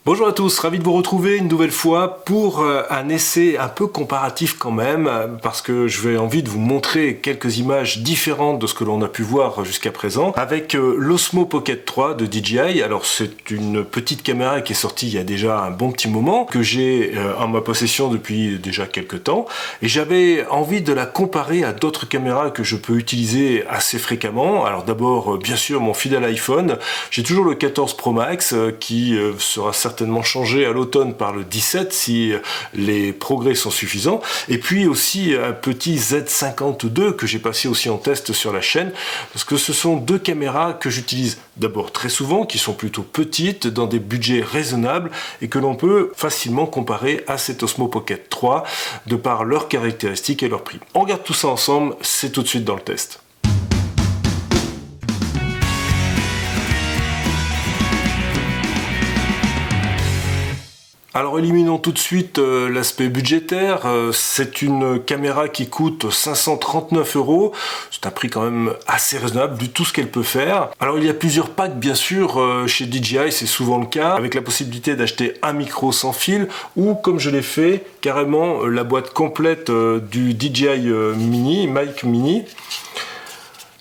Bonjour à tous, ravi de vous retrouver une nouvelle fois pour un essai un peu comparatif quand même, parce que je vais envie de vous montrer quelques images différentes de ce que l'on a pu voir jusqu'à présent avec l'Osmo Pocket 3 de DJI. Alors c'est une petite caméra qui est sortie il y a déjà un bon petit moment, que j'ai en ma possession depuis déjà quelques temps, et j'avais envie de la comparer à d'autres caméras que je peux utiliser assez fréquemment. Alors d'abord, bien sûr, mon fidèle iPhone. J'ai toujours le 14 Pro Max qui sera certainement changé à l'automne par le 17 si les progrès sont suffisants, et puis aussi un petit Z52 que j'ai passé aussi en test sur la chaîne, parce que ce sont deux caméras que j'utilise d'abord très souvent, qui sont plutôt petites, dans des budgets raisonnables, et que l'on peut facilement comparer à cet Osmo Pocket 3 de par leurs caractéristiques et leur prix. On regarde tout ça ensemble, c'est tout de suite dans le test. Alors éliminons tout de suite l'aspect budgétaire. C'est une caméra qui coûte 539 €. C'est un prix quand même assez raisonnable du tout ce qu'elle peut faire. Alors il y a plusieurs packs bien sûr chez DJI, c'est souvent le cas, avec la possibilité d'acheter un micro sans fil ou, comme je l'ai fait, carrément la boîte complète du DJI Mic Mini,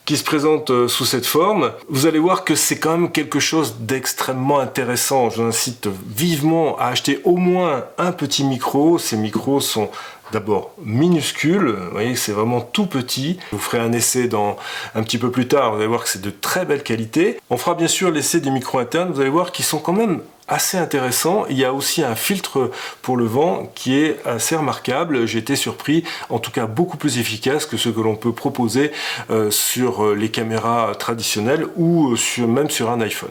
qui se présente sous cette forme. Vous allez voir que c'est quand même quelque chose d'extrêmement intéressant. Je vous incite vivement à acheter au moins un petit micro. Ces micros sont d'abord minuscules, vous voyez, c'est vraiment tout petit. Je vous ferai un essai un petit peu plus tard, vous allez voir que c'est de très belle qualité. On fera bien sûr l'essai des micros internes, vous allez voir qu'ils sont quand même assez intéressant. Il y a aussi un filtre pour le vent qui est assez remarquable. J'ai été surpris, en tout cas beaucoup plus efficace que ce que l'on peut proposer sur les caméras traditionnelles ou même sur un iPhone.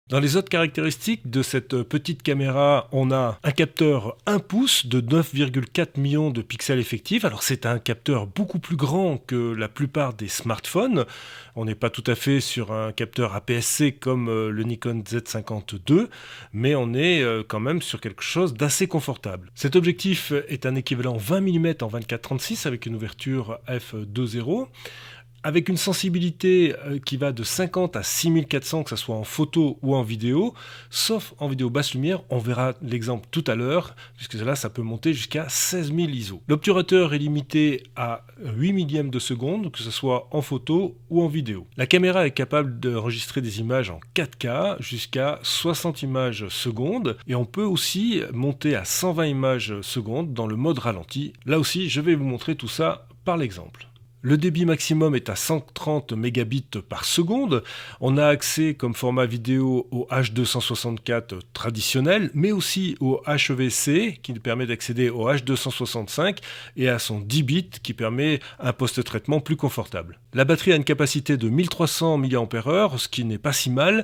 Dans les autres caractéristiques de cette petite caméra, on a un capteur 1 pouce de 9,4 millions de pixels effectifs. Alors c'est un capteur beaucoup plus grand que la plupart des smartphones. On n'est pas tout à fait sur un capteur APS-C comme le Nikon Z52, mais on est quand même sur quelque chose d'assez confortable. Cet objectif est un équivalent 20 mm en 24-36 avec une ouverture f2.0. Avec une sensibilité qui va de 50 à 6400, que ce soit en photo ou en vidéo, sauf en vidéo basse lumière, on verra l'exemple tout à l'heure, puisque là ça peut monter jusqu'à 16000 ISO. L'obturateur est limité à 8 millièmes de seconde, que ce soit en photo ou en vidéo. La caméra est capable d'enregistrer des images en 4K jusqu'à 60 images secondes, et on peut aussi monter à 120 images secondes dans le mode ralenti. Là aussi, je vais vous montrer tout ça par l'exemple. Le débit maximum est à 130 mégabits par seconde. On a accès comme format vidéo au H264 traditionnel, mais aussi au HEVC qui nous permet d'accéder au H265 et à son 10 bits qui permet un post-traitement plus confortable. La batterie a une capacité de 1300 mAh, ce qui n'est pas si mal.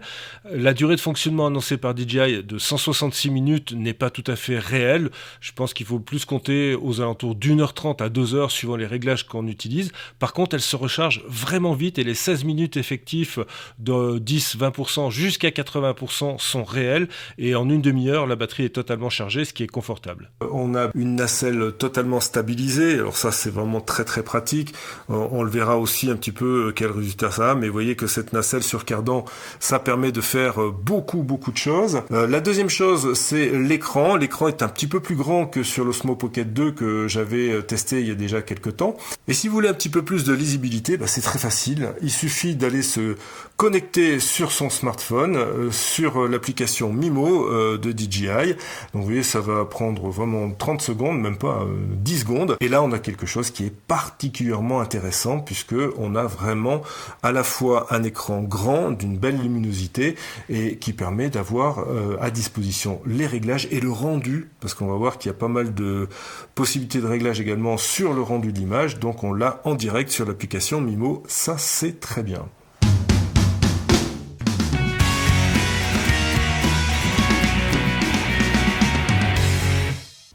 La durée de fonctionnement annoncée par DJI de 166 minutes n'est pas tout à fait réelle. Je pense qu'il faut plus compter aux alentours d'1h30 à 2h suivant les réglages qu'on utilise. Par contre, elle se recharge vraiment vite et les 16 minutes effectifs de 10-20% jusqu'à 80% sont réels, et en une demi-heure, la batterie est totalement chargée, ce qui est confortable. On a une nacelle totalement stabilisée, alors ça c'est vraiment très très pratique. On le verra aussi un petit peu quel résultat ça a, mais vous voyez que cette nacelle sur cardan, ça permet de faire beaucoup de choses. La deuxième chose, c'est l'écran. L'écran est un petit peu plus grand que sur l'Osmo Pocket 2 que j'avais testé il y a déjà quelques temps. Et si vous voulez un petit peu plus de lisibilité, c'est très facile. Il suffit d'aller se connecter sur son smartphone, sur l'application Mimo de DJI. Donc vous voyez, ça va prendre vraiment 30 secondes, même pas 10 secondes. Et là, on a quelque chose qui est particulièrement intéressant, puisque on a vraiment à la fois un écran grand, d'une belle luminosité, et qui permet d'avoir à disposition les réglages et le rendu, parce qu'on va voir qu'il y a pas mal de possibilités de réglage également sur le rendu d'image. Donc on l'a en direct sur l'application Mimo, ça c'est très bien.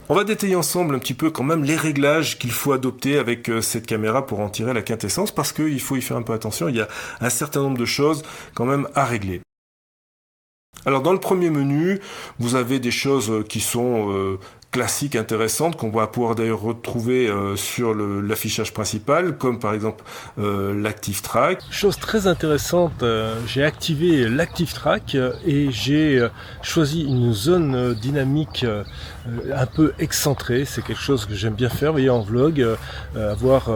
On va détailler ensemble un petit peu quand même les réglages qu'il faut adopter avec cette caméra pour en tirer la quintessence, parce qu'il faut y faire un peu attention, il y a un certain nombre de choses quand même à régler. Alors dans le premier menu, vous avez des choses qui sont classiques intéressantes qu'on va pouvoir d'ailleurs retrouver sur l'affichage principal, comme par exemple l'Active Track. Chose très intéressante, j'ai activé l'Active Track et j'ai choisi une zone dynamique un peu excentrée. C'est quelque chose que j'aime bien faire, vous voyez, en vlog, avoir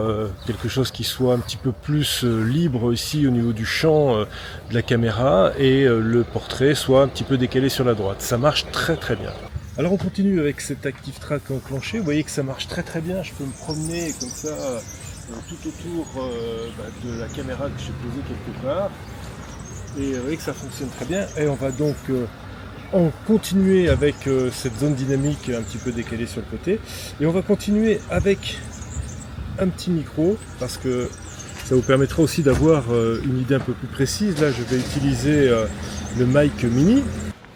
quelque chose qui soit un petit peu plus libre ici au niveau du champ de la caméra et le portrait soit un petit peu décalé sur la droite. Ça marche très très bien. Alors on continue avec cet Active Track enclenché, vous voyez que ça marche très très bien, je peux me promener comme ça tout autour de la caméra que j'ai posée quelque part, et vous voyez que ça fonctionne très bien, et on va donc en continuer avec cette zone dynamique un petit peu décalée sur le côté, et on va continuer avec un petit micro, parce que ça vous permettra aussi d'avoir une idée un peu plus précise. Là je vais utiliser le mic mini.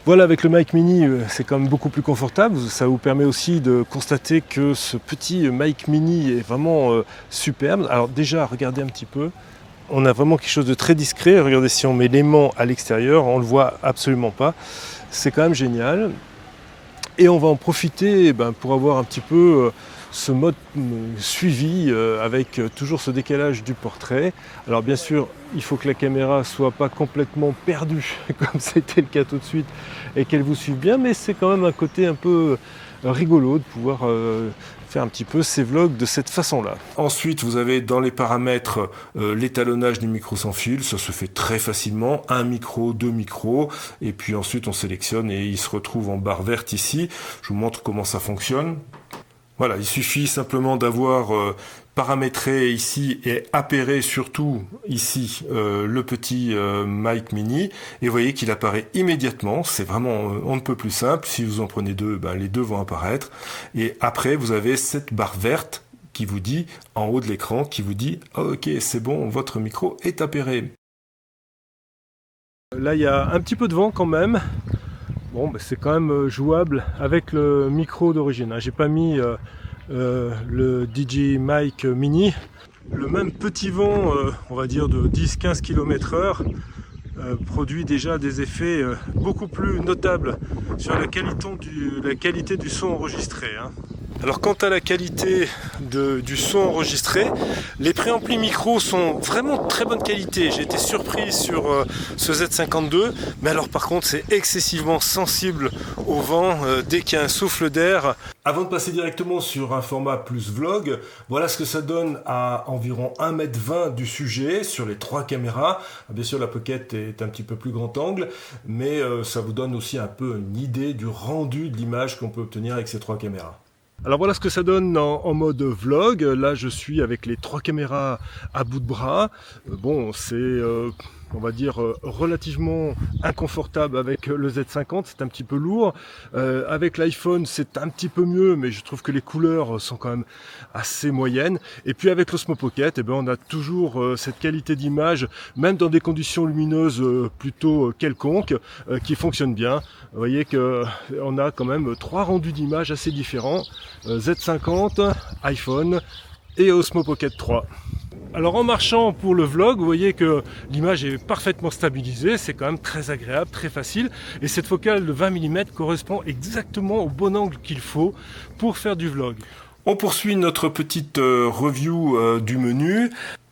Voilà, avec le mic mini, c'est quand même beaucoup plus confortable. Ça vous permet aussi de constater que ce petit mic mini est vraiment superbe. Alors déjà, regardez un petit peu. On a vraiment quelque chose de très discret. Regardez, si on met l'aimant à l'extérieur, on ne le voit absolument pas. C'est quand même génial. Et on va en profiter pour avoir un petit peu ce mode suivi avec toujours ce décalage du portrait. Alors bien sûr, il faut que la caméra soit pas complètement perdue comme c'était le cas tout de suite et qu'elle vous suive bien, mais c'est quand même un côté un peu rigolo de pouvoir faire un petit peu ces vlogs de cette façon-là. Ensuite, vous avez dans les paramètres l'étalonnage du micro sans fil. Ça se fait très facilement. Un micro, deux micros. Et puis ensuite, on sélectionne et il se retrouve en barre verte ici. Je vous montre comment ça fonctionne. Voilà, il suffit simplement d'avoir paramétré ici et appairé surtout ici le petit mic mini. Et vous voyez qu'il apparaît immédiatement. C'est vraiment on ne peut plus simple. Si vous en prenez deux, les deux vont apparaître. Et après, vous avez cette barre verte qui vous dit, en haut de l'écran, qui vous dit « Ok, c'est bon, votre micro est appairé ». Là, il y a un petit peu de vent quand même. Bon, c'est quand même jouable avec le micro d'origine. J'ai pas mis le DJ Mic Mini. Le même petit vent, on va dire de 10-15 km/h, produit déjà des effets beaucoup plus notables sur la qualité du son enregistré. Alors quant à la qualité du son enregistré, les préamplis micro sont vraiment de très bonne qualité. J'ai été surpris sur ce Z52, mais alors par contre c'est excessivement sensible au vent dès qu'il y a un souffle d'air. Avant de passer directement sur un format plus vlog, voilà ce que ça donne à environ 1,20 m du sujet sur les 3 caméras. Bien sûr la Pocket est un petit peu plus grand angle, mais ça vous donne aussi un peu une idée du rendu de l'image qu'on peut obtenir avec ces 3 caméras. Alors voilà ce que ça donne en mode vlog. Là je suis avec les 3 caméras à bout de bras. Bon, c'est on va dire relativement inconfortable avec le Z50, c'est un petit peu lourd. Avec l'iPhone c'est un petit peu mieux, mais je trouve que les couleurs sont quand même assez moyennes. Et puis avec l'Osmo Pocket, on a toujours cette qualité d'image, même dans des conditions lumineuses plutôt quelconques, qui fonctionne bien. Vous voyez que on a quand même 3 rendus d'image assez différents. Z50, iPhone et Osmo Pocket 3. Alors en marchant pour le vlog, vous voyez que l'image est parfaitement stabilisée, c'est quand même très agréable, très facile, et cette focale de 20 mm correspond exactement au bon angle qu'il faut pour faire du vlog. On poursuit notre petite review du menu.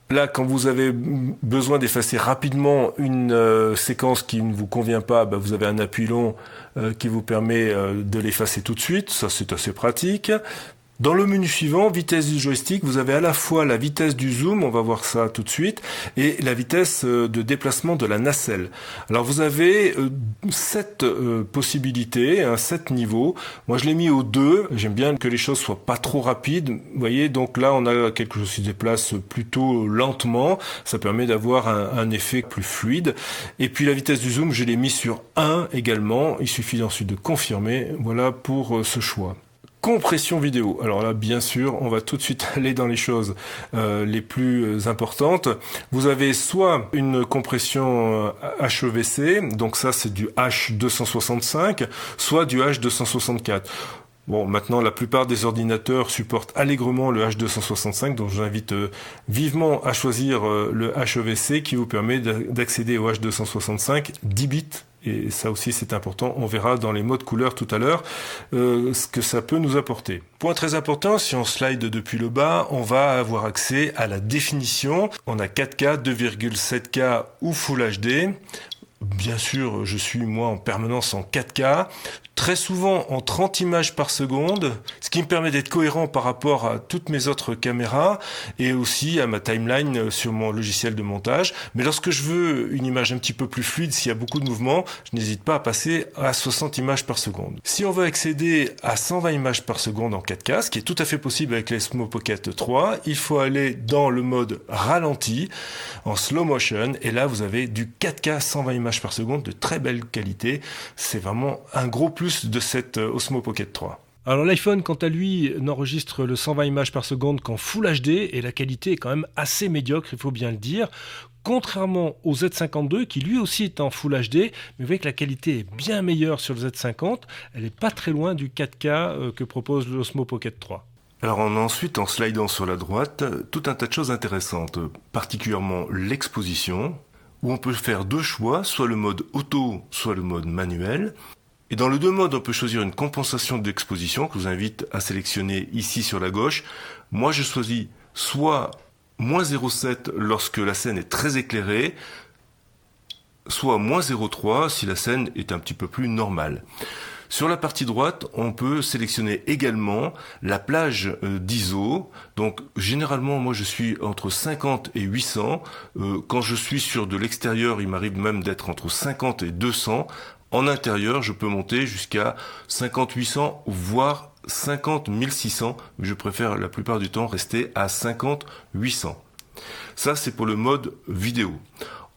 Là, quand vous avez besoin d'effacer rapidement une séquence qui ne vous convient pas, vous avez un appui long qui vous permet de l'effacer tout de suite. Ça, c'est assez pratique. Dans le menu suivant, vitesse du joystick, vous avez à la fois la vitesse du zoom, on va voir ça tout de suite, et la vitesse de déplacement de la nacelle. Alors vous avez 7 possibilités, 7 niveaux. Moi je l'ai mis au 2, j'aime bien que les choses soient pas trop rapides. Vous voyez, donc là on a quelque chose qui se déplace plutôt lentement, ça permet d'avoir un effet plus fluide. Et puis la vitesse du zoom, je l'ai mis sur 1 également, il suffit ensuite de confirmer, voilà pour ce choix. Compression vidéo. Alors là, bien sûr, on va tout de suite aller dans les choses les plus importantes. Vous avez soit une compression HEVC, donc ça c'est du H265, soit du H264. Bon, maintenant, la plupart des ordinateurs supportent allègrement le H265, donc j'invite vivement à choisir le HEVC qui vous permet d'accéder au H265 10 bits et ça aussi c'est important, on verra dans les modes couleurs tout à l'heure ce que ça peut nous apporter. Point très important, si on slide depuis le bas, on va avoir accès à la définition. On a 4K, 2,7K ou Full HD. Bien sûr, je suis moi en permanence en 4K, très souvent en 30 images par seconde, ce qui me permet d'être cohérent par rapport à toutes mes autres caméras et aussi à ma timeline sur mon logiciel de montage. Mais lorsque je veux une image un petit peu plus fluide, s'il y a beaucoup de mouvements, je n'hésite pas à passer à 60 images par seconde. Si on veut accéder à 120 images par seconde en 4K, ce qui est tout à fait possible avec l'Osmo Pocket 3, il faut aller dans le mode ralenti, en slow motion, et là vous avez du 4K 120 images par seconde de très belle qualité. C'est vraiment un gros plus de cette Osmo Pocket 3. Alors l'iPhone, quant à lui, n'enregistre le 120 images par seconde qu'en Full HD et la qualité est quand même assez médiocre, il faut bien le dire. Contrairement au Z52 qui lui aussi est en Full HD, mais vous voyez que la qualité est bien meilleure sur le Z50, elle n'est pas très loin du 4K que propose l'Osmo Pocket 3. Alors on a ensuite, en slidant sur la droite, tout un tas de choses intéressantes, particulièrement l'exposition, où on peut faire deux choix, soit le mode auto, soit le mode manuel. Et dans les deux modes, on peut choisir une compensation d'exposition, que je vous invite à sélectionner ici sur la gauche. Moi, je choisis soit moins 0,7 lorsque la scène est très éclairée, soit moins 0,3 si la scène est un petit peu plus normale. Sur la partie droite, on peut sélectionner également la plage d'ISO. Donc généralement, moi je suis entre 50 et 800. Quand je suis sur de l'extérieur, il m'arrive même d'être entre 50 et 200. En intérieur, je peux monter jusqu'à 50 800, voire 50 1600. Mais je préfère la plupart du temps rester à 50 800. Ça, c'est pour le mode vidéo.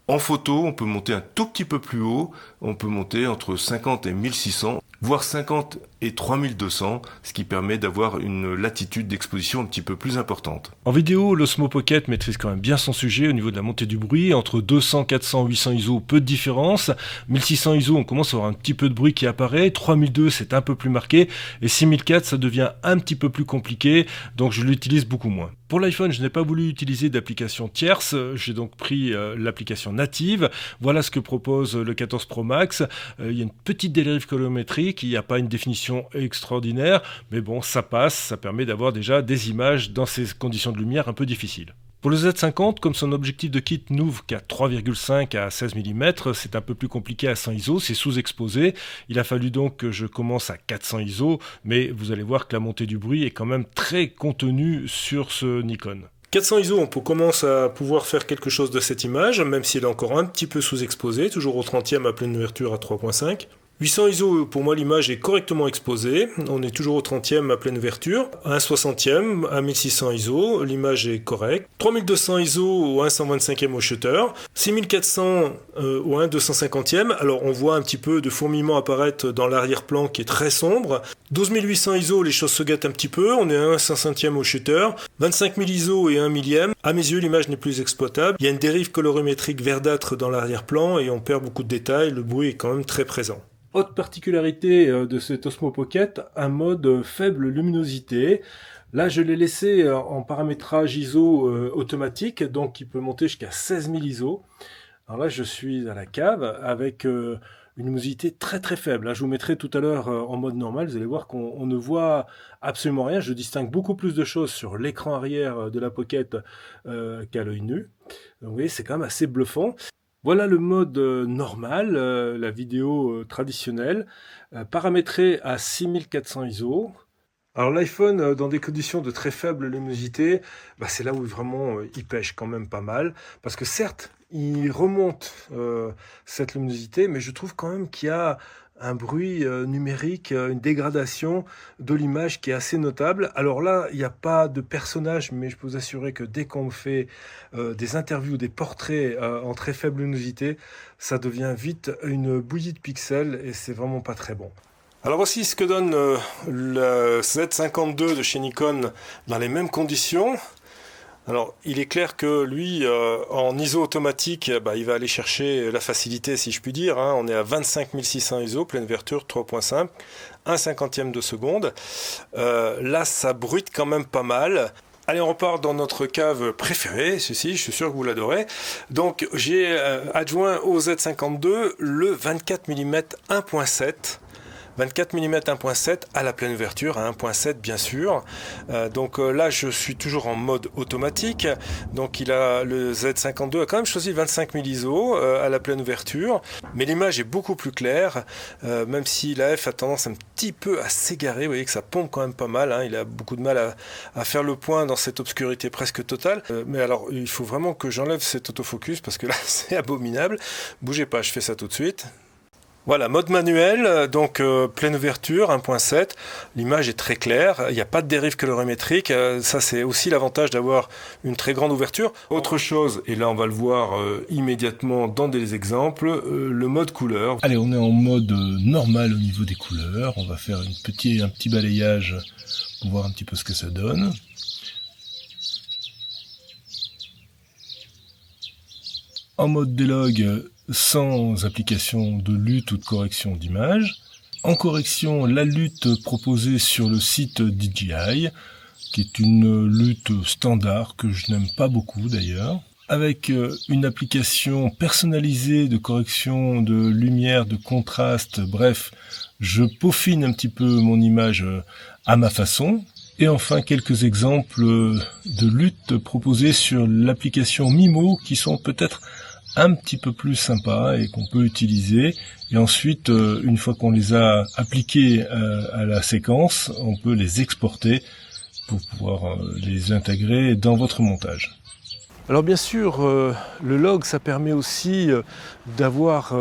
En photo, on peut monter un tout petit peu plus haut. On peut monter entre 50 et 1600. Voire 50 et 3200, ce qui permet d'avoir une latitude d'exposition un petit peu plus importante. En vidéo, l'Osmo Pocket maîtrise quand même bien son sujet au niveau de la montée du bruit. Entre 200, 400, 800 ISO, peu de différence. 1600 ISO, on commence à avoir un petit peu de bruit qui apparaît. 3002, c'est un peu plus marqué. Et 6004, ça devient un petit peu plus compliqué, donc je l'utilise beaucoup moins. Pour l'iPhone, je n'ai pas voulu utiliser d'application tierce, j'ai donc pris l'application native. Voilà ce que propose le 14 Pro Max. Il y a une petite dérive colorimétrique, il n'y a pas une définition extraordinaire, mais bon, ça passe, ça permet d'avoir déjà des images dans ces conditions de lumière un peu difficiles. Pour le Z50, comme son objectif de kit n'ouvre qu'à 3,5 à 16 mm, c'est un peu plus compliqué à 100 ISO, c'est sous-exposé. Il a fallu donc que je commence à 400 ISO, mais vous allez voir que la montée du bruit est quand même très contenue sur ce Nikon. 400 ISO, on commence à pouvoir faire quelque chose de cette image, même si elle est encore un petit peu sous-exposée, toujours au 30e à pleine ouverture à 3.5. 800 ISO, pour moi l'image est correctement exposée, on est toujours au 30e à pleine ouverture, à 1/60e à 1600 ISO, l'image est correcte, 3200 ISO au 1/125e au shutter, 6400 au 1/250e, alors on voit un petit peu de fourmillement apparaître dans l'arrière-plan qui est très sombre, 12800 ISO, les choses se gâtent un petit peu, on est à 1/500e au shutter, 25000 ISO et 1 millième, à mes yeux l'image n'est plus exploitable, il y a une dérive colorimétrique verdâtre dans l'arrière-plan et on perd beaucoup de détails, le bruit est quand même très présent. Autre particularité de cet Osmo Pocket, un mode faible luminosité. Là, je l'ai laissé en paramétrage ISO automatique, donc il peut monter jusqu'à 16000 ISO. Alors là, je suis à la cave avec une luminosité très très faible. Là, je vous mettrai tout à l'heure en mode normal, vous allez voir qu'on ne voit absolument rien. Je distingue beaucoup plus de choses sur l'écran arrière de la Pocket qu'à l'œil nu. Donc vous voyez, c'est quand même assez bluffant. Voilà le mode normal, la vidéo traditionnelle, paramétrée à 6400 ISO. Alors l'iPhone, dans des conditions de très faible luminosité, c'est là où vraiment il pêche quand même pas mal. Parce que certes, il remonte cette luminosité, mais je trouve quand même qu'il y a un bruit numérique, une dégradation de l'image qui est assez notable. Alors là, il n'y a pas de personnage, mais je peux vous assurer que dès qu'on fait des interviews, des portraits en très faible luminosité, ça devient vite une bouillie de pixels et c'est vraiment pas très bon. Alors voici ce que donne le Z52 de chez Nikon dans les mêmes conditions. Alors, il est clair que lui, en ISO automatique, il va aller chercher la facilité, si je puis dire. On est à 25 600 ISO, pleine ouverture, 3.5, 1/50e de seconde. Là, ça bruite quand même pas mal. Allez, on repart dans notre cave préférée, ceci, je suis sûr que vous l'adorez. Donc, j'ai adjoint au Z52 le 24 mm 1.7. 24 mm 1.7 à la pleine ouverture, à 1.7 bien sûr. Donc là, je suis toujours en mode automatique. Donc le Z52 a quand même choisi 25 000 ISO à la pleine ouverture. Mais l'image est beaucoup plus claire, même si la F a tendance un petit peu à s'égarer. Vous voyez que ça pompe quand même pas mal. Il a beaucoup de mal à faire le point dans cette obscurité presque totale. Mais alors, il faut vraiment que j'enlève cet autofocus parce que là, c'est abominable. Bougez pas, je fais ça tout de suite. Voilà, mode manuel, donc pleine ouverture, 1.7, l'image est très claire, il n'y a pas de dérive colorimétrique, ça c'est aussi l'avantage d'avoir une très grande ouverture. Autre chose, et là on va le voir immédiatement dans des exemples, le mode couleur. Allez, on est en mode normal au niveau des couleurs, on va faire un petit balayage pour voir un petit peu ce que ça donne. En mode délog, sans application de lutte ou de correction d'image. En correction, la lutte proposée sur le site DJI, qui est une lutte standard que je n'aime pas beaucoup d'ailleurs, avec une application personnalisée de correction de lumière, de contraste, bref, je peaufine un petit peu mon image à ma façon. Et enfin, quelques exemples de lutte proposées sur l'application Mimo qui sont peut-être un petit peu plus sympa et qu'on peut utiliser. Et ensuite, une fois qu'on les a appliqués à la séquence, on peut les exporter pour pouvoir les intégrer dans votre montage. Alors bien sûr, le log, ça permet aussi d'avoir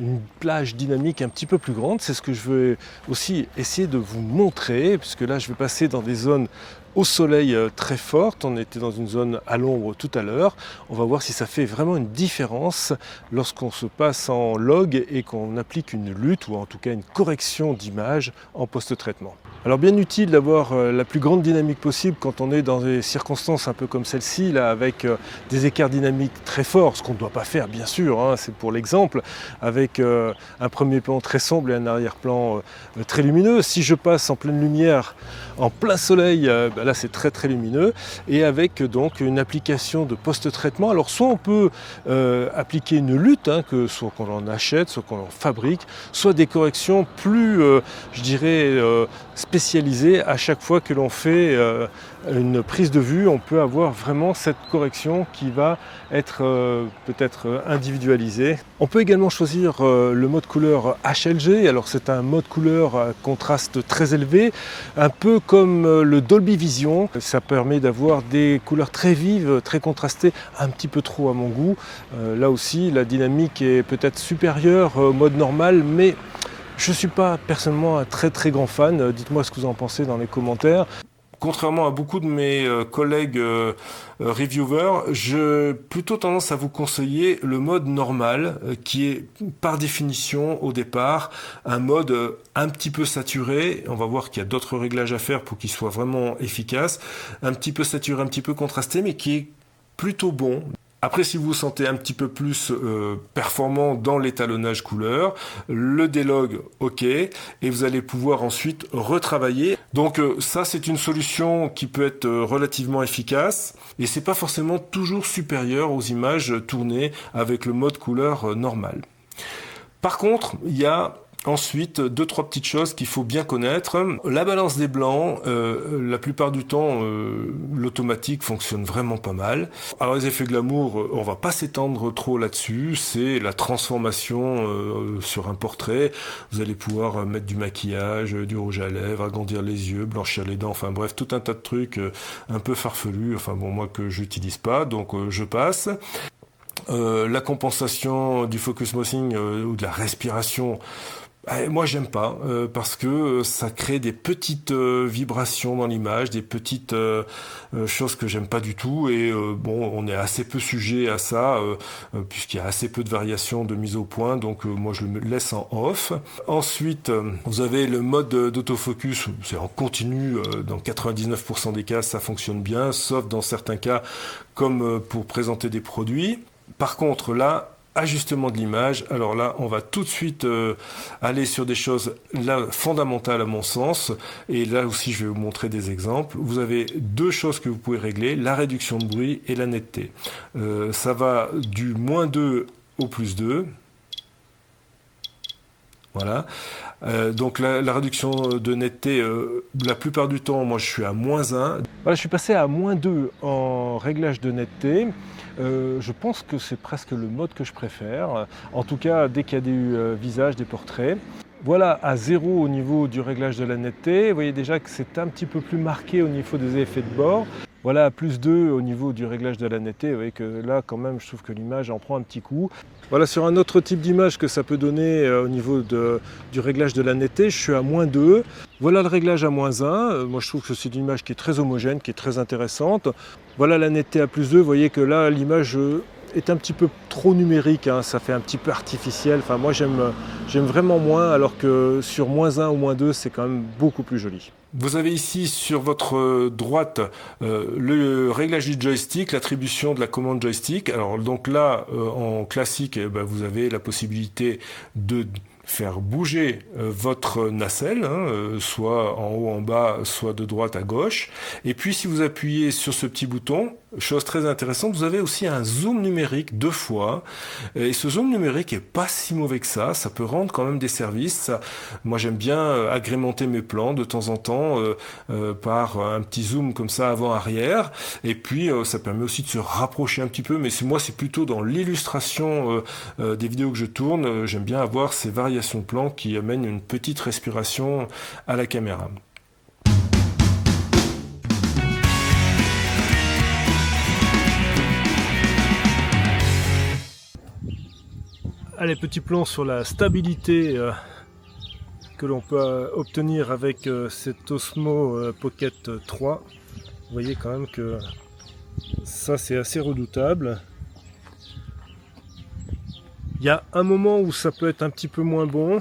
une plage dynamique un petit peu plus grande. C'est ce que je veux aussi essayer de vous montrer, puisque là, je vais passer dans des zones au soleil très forte. On était dans une zone à l'ombre tout à l'heure. On va voir si ça fait vraiment une différence lorsqu'on se passe en log et qu'on applique une lutte ou en tout cas une correction d'image en post-traitement. Alors bien utile d'avoir la plus grande dynamique possible quand on est dans des circonstances un peu comme celle-ci, là, avec des écarts dynamiques très forts, ce qu'on ne doit pas faire bien sûr, c'est pour l'exemple, avec un premier plan très sombre et un arrière-plan très lumineux. Si je passe en pleine lumière, en plein soleil, là c'est très très lumineux, et avec donc une application de post-traitement. Alors soit on peut appliquer une lutte, que soit qu'on en achète, soit qu'on en fabrique, soit des corrections plus, je dirais, spécialisées. À chaque fois que l'on fait une prise de vue, on peut avoir vraiment cette correction qui va être peut-être individualisée. On peut également choisir le mode couleur HLG. Alors c'est un mode couleur à contraste très élevé, un peu comme le Dolby Vision. Ça permet d'avoir des couleurs très vives, très contrastées, un petit peu trop à mon goût. Là aussi, la dynamique est peut-être supérieure au mode normal, mais je ne suis pas personnellement un très très grand fan. Dites-moi ce que vous en pensez dans les commentaires. Contrairement à beaucoup de mes collègues reviewers, j'ai plutôt tendance à vous conseiller le mode normal, qui est par définition au départ un mode un petit peu saturé. On va voir qu'il y a d'autres réglages à faire pour qu'il soit vraiment efficace. Un petit peu saturé, un petit peu contrasté, mais qui est plutôt bon. Après, si vous vous sentez un petit peu plus performant dans l'étalonnage couleur, le délog, ok, et vous allez pouvoir ensuite retravailler. Donc ça, c'est une solution qui peut être relativement efficace, et c'est pas forcément toujours supérieur aux images tournées avec le mode couleur normal. Par contre, il y a ensuite, 2-3 petites choses qu'il faut bien connaître. La balance des blancs, la plupart du temps, l'automatique fonctionne vraiment pas mal. Alors les effets glamour, on va pas s'étendre trop là-dessus. C'est la transformation sur un portrait. Vous allez pouvoir mettre du maquillage, du rouge à lèvres, agrandir les yeux, blanchir les dents, enfin bref, tout un tas de trucs un peu farfelus. Enfin bon, moi que j'utilise pas, donc je passe. La compensation du focus smoothing ou de la respiration, moi j'aime pas parce que ça crée des petites vibrations dans l'image, des petites choses que j'aime pas du tout, et bon, on est assez peu sujet à ça puisqu'il y a assez peu de variations de mise au point, donc moi je le laisse en off. Ensuite, vous avez le mode d'autofocus, c'est en continu, dans 99% des cas ça fonctionne bien, sauf dans certains cas comme pour présenter des produits. Par contre là, ajustement de l'image. Alors là, on va tout de suite aller sur des choses là fondamentales à mon sens. Et là aussi, je vais vous montrer des exemples. Vous avez deux choses que vous pouvez régler, la réduction de bruit et la netteté. Ça va du -2 au +2. Voilà. Donc la réduction de netteté, la plupart du temps, moi je suis à -1. Voilà, je suis passé à -2 en réglage de netteté. Je pense que c'est presque le mode que je préfère. En tout cas, dès qu'il y a des visages, des portraits. Voilà, à 0 au niveau du réglage de la netteté. Vous voyez déjà que c'est un petit peu plus marqué au niveau des effets de bord. Voilà, à +2 au niveau du réglage de la netteté. Vous voyez que là, quand même, je trouve que l'image en prend un petit coup. Voilà, sur un autre type d'image que ça peut donner au niveau du réglage de la netteté, je suis à -2. Voilà le réglage à -1. Moi, je trouve que c'est une image qui est très homogène, qui est très intéressante. Voilà la netteté à +2. Vous voyez que là, l'image est un petit peu trop numérique, hein. Ça fait un petit peu artificiel. Enfin, moi, j'aime vraiment moins, alors que sur -1 ou -2, c'est quand même beaucoup plus joli. Vous avez ici sur votre droite le réglage du joystick, l'attribution de la commande joystick. Alors donc là, en classique, vous avez la possibilité de faire bouger votre nacelle, soit en haut, en bas, soit de droite à gauche. Et puis si vous appuyez sur ce petit bouton, chose très intéressante, vous avez aussi un zoom numérique 2 fois. Et ce zoom numérique est pas si mauvais que ça peut rendre quand même des services. Moi j'aime bien agrémenter mes plans de temps en temps par un petit zoom comme ça avant-arrière. Et puis ça permet aussi de se rapprocher un petit peu, mais moi c'est plutôt dans l'illustration des vidéos que je tourne. J'aime bien avoir ces variations de plan qui amène une petite respiration à la caméra. Allez, petit plan sur la stabilité que l'on peut obtenir avec cet Osmo Pocket 3. Vous voyez quand même que ça c'est assez redoutable. Il y a un moment où ça peut être un petit peu moins bon.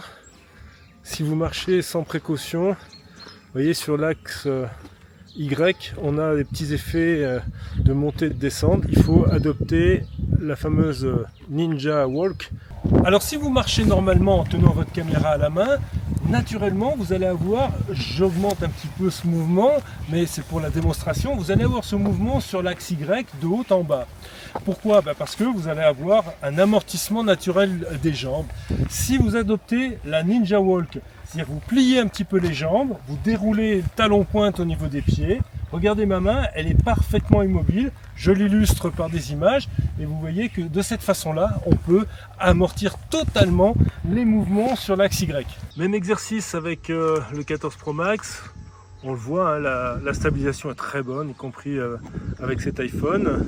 Si vous marchez sans précaution, vous voyez sur l'axe Y, on a des petits effets de montée et de descente. Il faut adopter la fameuse Ninja Walk. Alors si vous marchez normalement en tenant votre caméra à la main, naturellement vous allez avoir, j'augmente un petit peu ce mouvement, mais c'est pour la démonstration, vous allez avoir ce mouvement sur l'axe Y de haut en bas. Pourquoi? Parce que vous allez avoir un amortissement naturel des jambes. Si vous adoptez la Ninja Walk, c'est-à-dire vous pliez un petit peu les jambes, vous déroulez le talon pointe au niveau des pieds, regardez ma main, elle est parfaitement immobile, je l'illustre par des images, et vous voyez que de cette façon-là, on peut amortir totalement les mouvements sur l'axe Y. Même exercice avec le 14 Pro Max, on le voit, hein, la stabilisation est très bonne, y compris avec cet iPhone.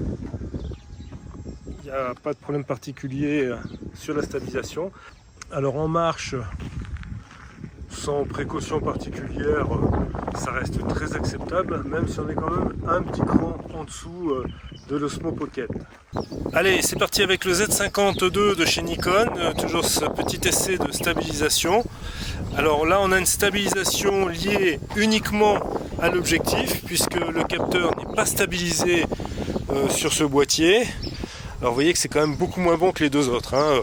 Il n'y a pas de problème particulier sur la stabilisation. Alors en marche, sans précaution particulière, ça reste très acceptable, même si on est quand même un petit cran en dessous de l'Osmo Pocket. Allez, c'est parti avec le Z52 de chez Nikon, toujours ce petit essai de stabilisation. Alors là, on a une stabilisation liée uniquement à l'objectif, puisque le capteur n'est pas stabilisé sur ce boîtier. Alors vous voyez que c'est quand même beaucoup moins bon que les deux autres, hein.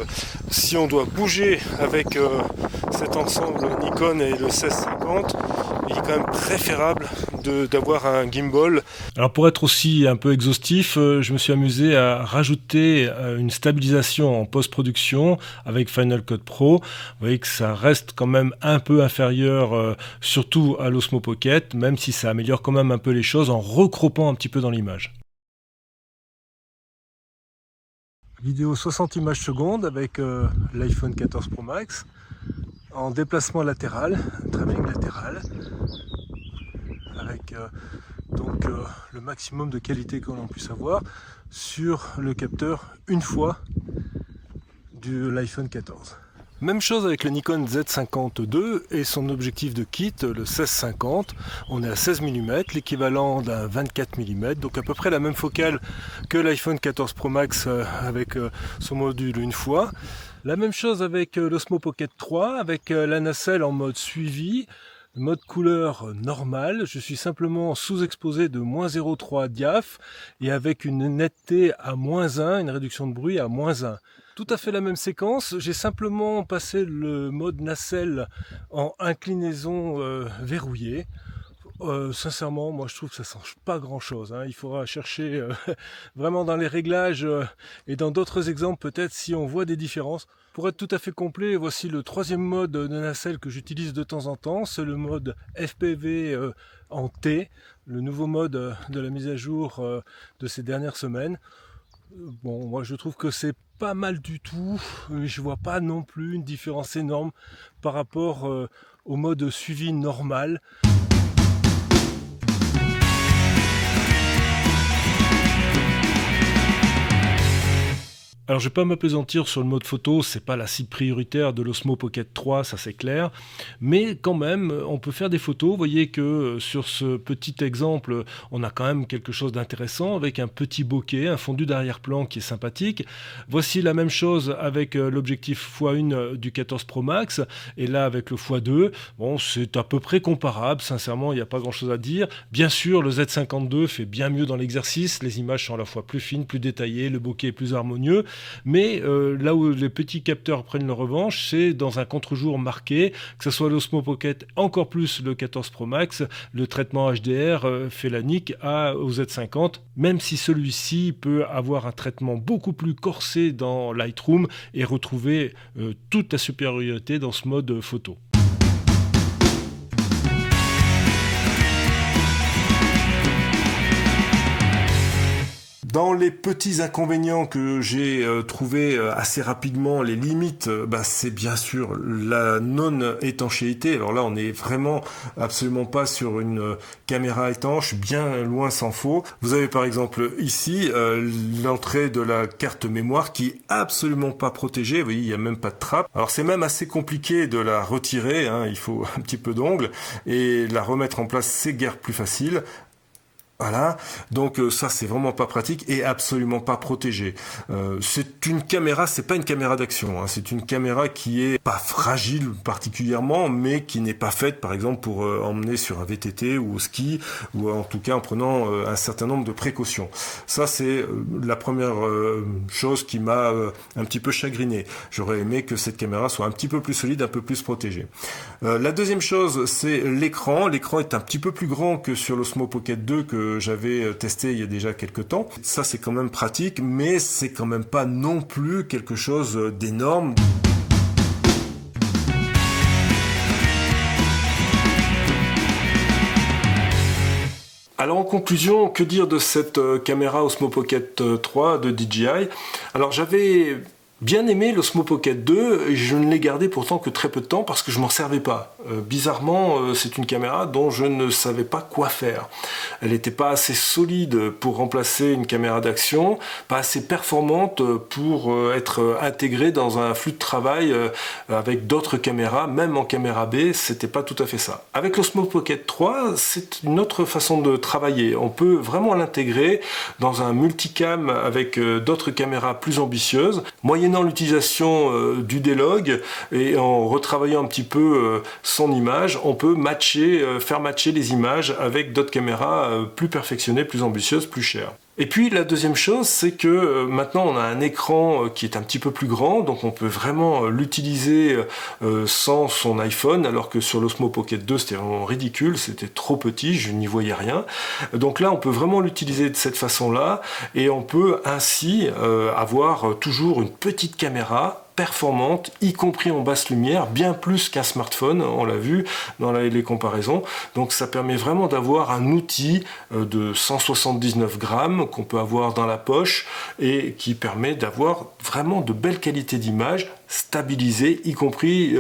Si on doit bouger avec cet ensemble Nikon et le 1650, il est quand même préférable d'avoir un gimbal. Alors pour être aussi un peu exhaustif, je me suis amusé à rajouter une stabilisation en post-production avec Final Cut Pro. Vous voyez que ça reste quand même un peu inférieur, surtout à l'Osmo Pocket, même si ça améliore quand même un peu les choses en recroppant un petit peu dans l'image. Vidéo 60 images secondes avec l'iPhone 14 Pro Max en déplacement latéral, travelling latéral, avec donc le maximum de qualité que l'on puisse avoir sur le capteur une fois de l'iPhone 14. Même chose avec le Nikon Z52 et son objectif de kit, le 1650. On est à 16 mm, l'équivalent d'un 24 mm, donc à peu près la même focale que l'iPhone 14 Pro Max avec son module une fois. La même chose avec l'Osmo Pocket 3, avec la nacelle en mode suivi, mode couleur normale. Je suis simplement sous-exposé de -0,3 diaph et avec une netteté à -1, une réduction de bruit à -1. tout à fait la même séquence. J'ai simplement passé le mode nacelle en inclinaison verrouillée. Sincèrement, moi je trouve que ça change pas grand chose. Il faudra chercher vraiment dans les réglages et dans d'autres exemples peut-être si on voit des différences. Pour être tout à fait complet, voici le troisième mode de nacelle que j'utilise de temps en temps. C'est le mode FPV en T, le nouveau mode de la mise à jour de ces dernières semaines. Bon, moi je trouve que c'est pas mal du tout. Je vois pas non plus une différence énorme par rapport au mode suivi normal. Alors je vais pas m'appesantir sur le mode photo, c'est pas la cible prioritaire de l'Osmo Pocket 3, ça c'est clair, mais quand même on peut faire des photos. Vous voyez que sur ce petit exemple on a quand même quelque chose d'intéressant avec un petit bokeh, un fondu d'arrière-plan qui est sympathique. Voici la même chose avec l'objectif x1 du 14 Pro Max et là avec le x2, bon c'est à peu près comparable, sincèrement il n'y a pas grand chose à dire. Bien sûr le Z52 fait bien mieux dans l'exercice, les images sont à la fois plus fines, plus détaillées, le bokeh est plus harmonieux. Mais là où les petits capteurs prennent leur revanche, c'est dans un contre-jour marqué, que ce soit l'Osmo Pocket, encore plus le 14 Pro Max, le traitement HDR fait la nique au Z50, même si celui-ci peut avoir un traitement beaucoup plus corsé dans Lightroom et retrouver toute la supériorité dans ce mode photo. Dans les petits inconvénients que j'ai trouvé assez rapidement, les limites, c'est bien sûr la non-étanchéité. Alors là, on est vraiment absolument pas sur une caméra étanche, bien loin s'en faut. Vous avez par exemple ici l'entrée de la carte mémoire qui est absolument pas protégée. Vous voyez, il n'y a même pas de trappe. Alors c'est même assez compliqué de la retirer, il faut un petit peu d'ongles, et la remettre en place, c'est guère plus facile. Voilà, donc ça c'est vraiment pas pratique et absolument pas protégé. C'est une caméra, c'est pas une caméra d'action, c'est une caméra qui est pas fragile particulièrement, mais qui n'est pas faite par exemple pour emmener sur un VTT ou au ski, ou en tout cas en prenant un certain nombre de précautions. Ça c'est la première chose qui m'a un petit peu chagriné. J'aurais aimé que cette caméra soit un petit peu plus solide, un peu plus protégée. La deuxième chose c'est l'écran. L'écran est un petit peu plus grand que sur l'Osmo Pocket 2 que j'avais testé il y a déjà quelques temps. Ça c'est quand même pratique, mais c'est quand même pas non plus quelque chose d'énorme. Alors en conclusion, que dire de cette caméra Osmo Pocket 3 de DJI? Alors j'avais bien aimé l'Osmo Pocket 2, et je ne l'ai gardé pourtant que très peu de temps parce que je m'en servais pas. Bizarrement, c'est une caméra dont je ne savais pas quoi faire. Elle n'était pas assez solide pour remplacer une caméra d'action, pas assez performante pour être intégrée dans un flux de travail avec d'autres caméras, même en caméra B, c'était pas tout à fait ça. Avec l'Osmo Pocket 3, c'est une autre façon de travailler. On peut vraiment l'intégrer dans un multicam avec d'autres caméras plus ambitieuses, moyennant l'utilisation du D-Log et en retravaillant un petit peu son image, on peut faire matcher les images avec d'autres caméras plus perfectionnées, plus ambitieuses, plus chères. Et puis la deuxième chose, c'est que maintenant on a un écran qui est un petit peu plus grand, donc on peut vraiment l'utiliser sans son iPhone, alors que sur l'Osmo Pocket 2 c'était vraiment ridicule, c'était trop petit, je n'y voyais rien. Donc là on peut vraiment l'utiliser de cette façon-là, et on peut ainsi avoir toujours une petite caméra performante, y compris en basse lumière, bien plus qu'un smartphone, on l'a vu dans les comparaisons. Donc ça permet vraiment d'avoir un outil de 179 grammes qu'on peut avoir dans la poche et qui permet d'avoir vraiment de belles qualités d'image stabilisées, y compris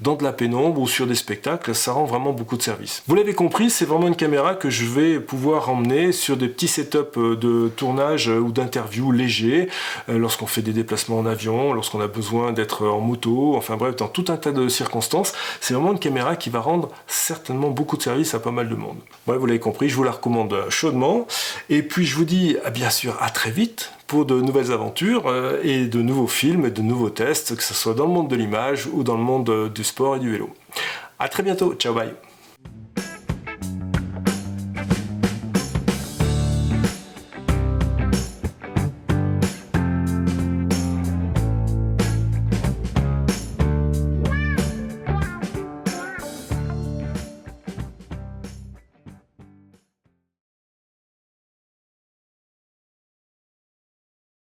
dans de la pénombre ou sur des spectacles. Ça rend vraiment beaucoup de service. Vous l'avez compris, c'est vraiment une caméra que je vais pouvoir emmener sur des petits setups de tournage ou d'interview légers, lorsqu'on fait des déplacements en avion, lorsqu'on a besoin d'être en moto, enfin bref, dans tout un tas de circonstances. C'est vraiment une caméra qui va rendre certainement beaucoup de service à pas mal de monde. Ouais, vous l'avez compris, je vous la recommande chaudement. Et puis je vous dis bien sûr à très vite pour de nouvelles aventures et de nouveaux films et de nouveaux tests, que ce soit dans le monde de l'image ou dans le monde du sport et du vélo. À très bientôt, ciao, bye.